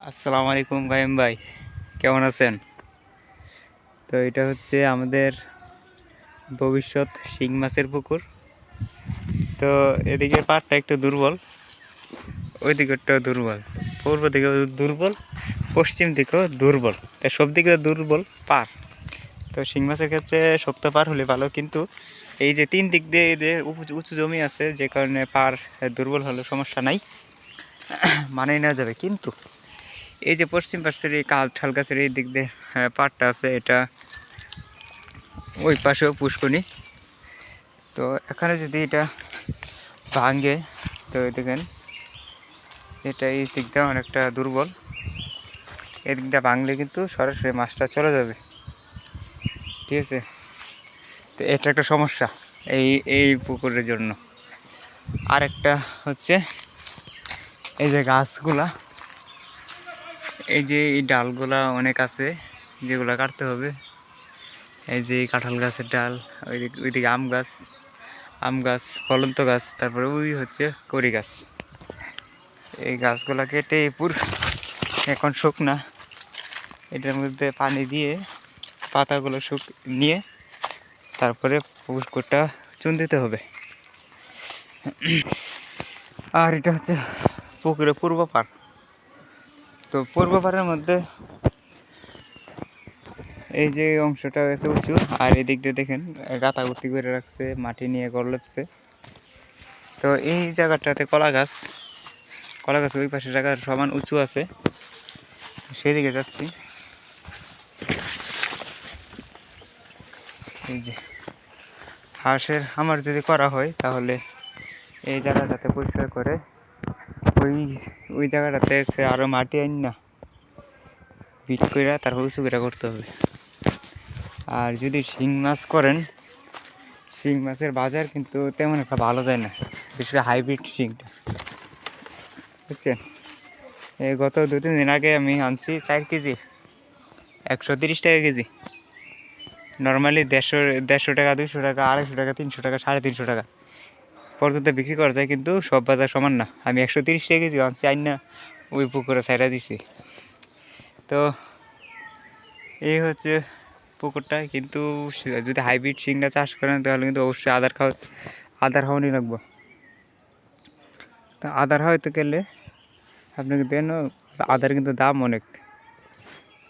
আসসালামু আলাইকুম গায়েম ভাই, কেমন আছেন? তো এটা হচ্ছে আমাদের ভবিষ্যৎ শিং মাছের পুকুর। তো এদিকে পাড়টা একটু দুর্বল, ওই দিকেরটাও দুর্বল, পূর্ব দিকেও দুর্বল, পশ্চিম দিকেও দুর্বল, তাই সব দিকে দুর্বল পার। তো শিং মাছের ক্ষেত্রে শক্ত পার হলে ভালো, কিন্তু এই যে তিন দিক দিয়ে যে উঁচু জমি আছে, যে কারণে পার দুর্বল হলে সমস্যা নাই, মানিয়ে নেওয়া যাবে। কিন্তু এই যে পশ্চিম পাশের এই কাঁঠাল গাছের এই দিক দিয়ে পাড়টা আছে, এটা ওই পাশেও পুষ্করণী। তো এখানে যদি এটা ভাঙে, তো দেখেন এটা এই দিক দিয়ে অনেকটা দুর্বল, এই দিক দিয়ে ভাঙলে কিন্তু সরাসরি মাছটা চলে যাবে, ঠিক আছে? তো এটা একটা সমস্যা এই এই পুকুরের জন্য। আর একটা হচ্ছে এই যে গাছগুলা, এই যে এই ডালগুলা অনেক আছে যেগুলো কাটতে হবে। এই যে কাঁঠাল গাছের ডাল, ওইদিকে আম গাছ, ফলন্ত গাছ, তারপরে ওই হচ্ছে কড়ি গাছ। এই গাছগুলা কেটে এখন শুকনা, এটার মধ্যে পানি দিয়ে পাতাগুলো নিয়ে তারপরে পুকুরটা চুন দিতে হবে। আর এটা হচ্ছে পুকুরের পূর্ব পাড়। তো পূর্ব পাড়ের মধ্যে এই যে অংশটা হয়েছে উঁচু, আর এই দিক দিয়ে দেখেন গাঁথাগুতি করে রাখছে, মাটি নিয়ে ঘর লেপছে। তো এই জায়গাটাতে কলা গাছ ওই পাশে জায়গার সমান উঁচু আছে, সেদিকে যাচ্ছি। এই যে হাঁসের আমার যদি করা হয়, তাহলে এই জায়গাটাতে পরিষ্কার করে ওই ওই জায়গাটাতে আরও মাটি আন না বিট করে তারপর উঁচু করে করতে হবে। আর যদি শিং মাছ করেন, শিং মাছের বাজার কিন্তু তেমন একটা ভালো যায় না, বিশেষ করে হাইব্রিড শিংটা, বুঝছেন? এই গত 2-3 দিন আগে আমি আনছি 4 কেজি, 130 টাকা কেজি। নর্মালি 150 টাকা, 200 টাকা, 250 টাকা, 300 টাকা, 350 টাকা পর্যন্ত বিক্রি করা যায়, কিন্তু সব বাজার সমান না। আমি 130 টাকা কেজি আনছি, আইন না ওই পুকুরে ছাইড়া দিছি। তো এই হচ্ছে পুকুরটা। কিন্তু যদি হাইব্রিড শিংটা চাষ করেন, তাহলে কিন্তু অবশ্যই আদার খাওয়ানি লাগবে। তা আদার খাওয়াইতে গেলে আপনাকে দেন, আদার কিন্তু দাম অনেক,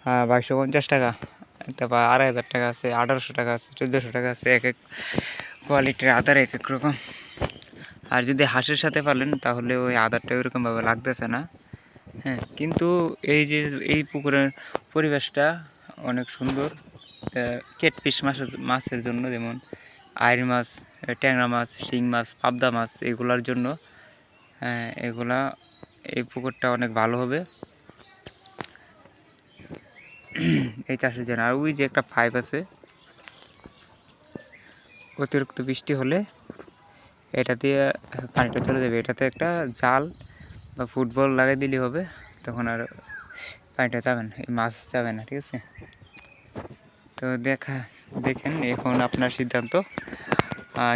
2250 টাকা, তারপর 2500 টাকা আছে, 1800 টাকা আছে, 1400 টাকা আছে। এক এক কোয়ালিটির আদার এক এক রকম। আর যদি হাঁসের সাথে পালেন, তাহলে ওই আদারটা ওইরকমভাবে লাগতেছে না। হ্যাঁ, কিন্তু এই যে এই পুকুরের পরিবেশটা অনেক সুন্দর কেটফিশ মাছের জন্য, যেমন আইড় মাছ, ট্যাংরা মাছ, শিং মাছ, পাবদা মাছ, এগুলার জন্য এই পুকুরটা অনেক ভালো হবে এই চাষের জন্য। আর ওই যে একটা পাইপ আছে, অতিরিক্ত বৃষ্টি হলে এটা দিয়ে পানিটা চলে যাবে। এটাতে একটা জাল বা ফুটবল লাগিয়ে দিলেই হবে, তখন আর পানিটা যাবে না, এই মাছ যাবে না, ঠিক আছে? তো দেখেন এখন আপনার সিদ্ধান্ত,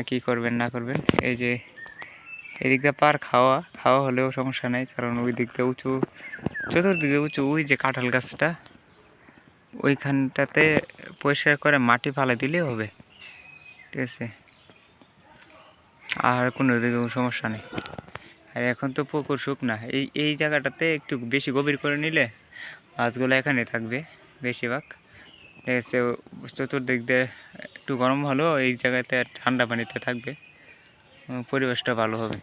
কি করবেন না করবেন। এই যে এদিকটা পার খাওয়া হলেও সমস্যা নেই, কারণ ওই দিকটা উঁচু, চতুর্দিকে উঁচু। ওই যে কাঁঠাল গাছটা, ওইখানটাতে পরিষ্কার করে মাটি ফালা দিলেই হবে, ঠিক আছে? আর কোনো দিকে সমস্যা নেই। আর এখন তো পুকুর শুকনা, এই জায়গাটাতে একটু বেশি গভীর করে নিলে মাছগুলো এখানে থাকবে বেশিরভাগ, ঠিক আছে? চতুর্দিক দিয়ে একটু গরম হলেও এই জায়গাতে ঠান্ডা পানিতে থাকবে, পরিবেশটা ভালো হবে।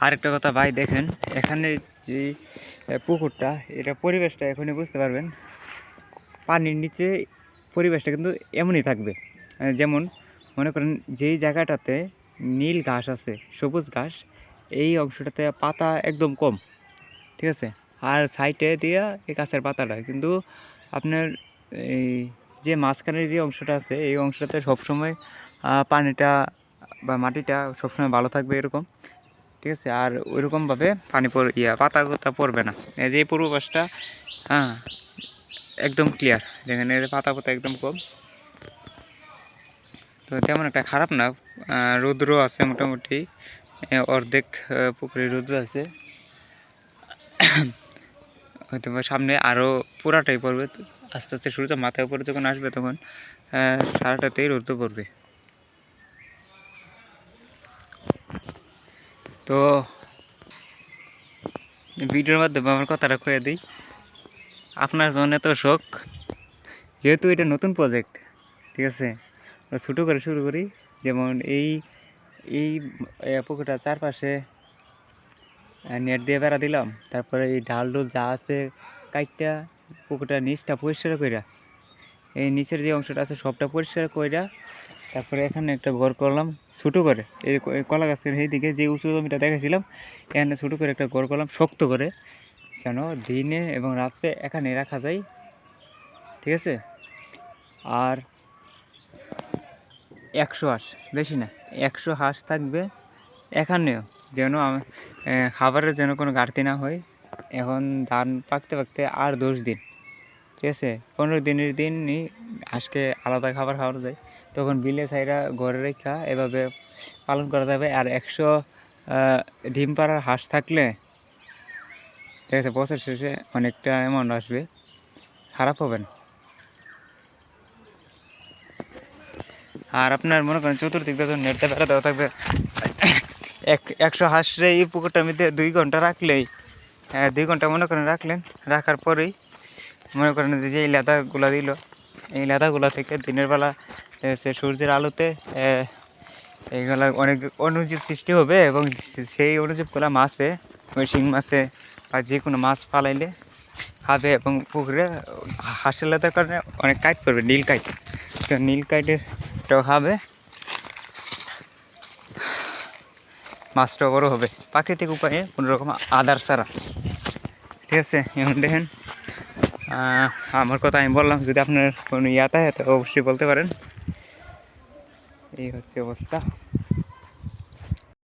আরেকটা কথা ভাই, দেখেন এখানে যে পুকুরটা, এটা পরিবেশটা এখনই বুঝতে পারবেন। পানির নিচে পরিবেশটা কিন্তু এমনই থাকবে, যেমন মনে করেন যেই জায়গাটাতে নীল ঘাস আছে, সবুজ ঘাস, এই অংশটাতে পাতা একদম কম, ঠিক আছে? আর সাইডে দিয়া এই গাছের পাতাটা কিন্তু আপনার এই যে মাঝখানের যে অংশটা আছে, এই অংশটাতে সবসময় পানিটা বা মাটিটা সবসময় ভালো থাকবে এরকম, ঠিক আছে? আর ওইরকমভাবে পাতা কোতা পড়বে না। এই যে পূর্ব পাশটা, হ্যাঁ, একদম ক্লিয়ার, যেখানে পাতা পাতা একদম কম। তো তেমন একটা খারাপ না, রৌদ্র আছে মোটামুটি, অর্ধেক পুকুরে রৌদ্র আছে। হয়তো বা সামনে আরও পুরাটাই পড়বে, আস্তে আস্তে সূর্য মাথার উপরে যখন আসবে তখন সারাটাতেই রৌদ্র পড়বে। তো ভিডিওর মাধ্যমে আমার কথাটা কয়ে দিই, আপনার জন্য তো শখ, যেহেতু এটা নতুন প্রজেক্ট, ঠিক আছে, ছোটো করে শুরু করি। যেমন এই এই পুকুরটার চারপাশে নেট দিয়ে বেড়া দিলাম, তারপরে এই ঢাল ডোল যা আছে কাইটটা পুকুরটার নিচটা পরিষ্কার কইরা, এই নিচের যে অংশটা আছে সবটা পরিষ্কার কইরা, তারপরে এখানে একটা ঘর করলাম ছোটো করে, এই কলা গাছের এই দিকে যে উঁচু জমিটা দেখেছিলাম এখানে ছোটো করে একটা ঘর করলাম শক্ত করে, যেন দিনে এবং রাত্রে এখানে রাখা যায়, ঠিক আছে। আর 100 হাঁস, বেশি না, 100 হাঁস থাকবে এখানেও, যেন খাবারের যেন কোনো ঘাটতি না হয়। এখন ধান পাকতে পাকতে আর 10 দিন, ঠিক আছে, 15 দিনের দিনই হাঁসকে আলাদা খাবার খাওয়ানো যায়, তখন বিলে ছাইরা ঘরে রেখা এভাবে পালন করা যাবে। আর 100 ডিম পাড়ার হাঁস থাকলে, ঠিক আছে, বছর শেষে অনেকটা অ্যামাউন্ট আসবে, খারাপ হবে না। আর আপনার মনে করেন চতুর্দিক দিয়ে নেটটা বেড়া দেওয়া থাকবে, 100 হাঁসরে এই পুকুরটার মধ্যে 2 ঘন্টা রাখলেই, 2 ঘন্টা মনে করেন রাখলেন, রাখার পরেই মনে করেন যে এই লেদাগুলো দিল, এই লেদাগুলো থেকে দিনের বেলা সে সূর্যের আলোতে এইগুলা অনেক অণুজীব সৃষ্টি হবে, এবং সেই অণুজীবগুলো মাছে, ওই শিং মাছে বা যে কোনো মাছ পালাইলে খাবে, এবং পুকুরে হাঁসের লেদার কারণে অনেক কাইট পড়বে, নীল কাইট, তো নীল কাইটেরটাও খাবে, মাছটাও বড়ো হবে প্রাকৃতিক উপায়ে, কোনোরকম আদার ছাড়া, ঠিক আছে। এখন দেখেন আমার কথা আমি বললাম, যদি আপনার কোনো থাকে তো অবশ্যই বলতে পারেন। এই হচ্ছে অবস্থা।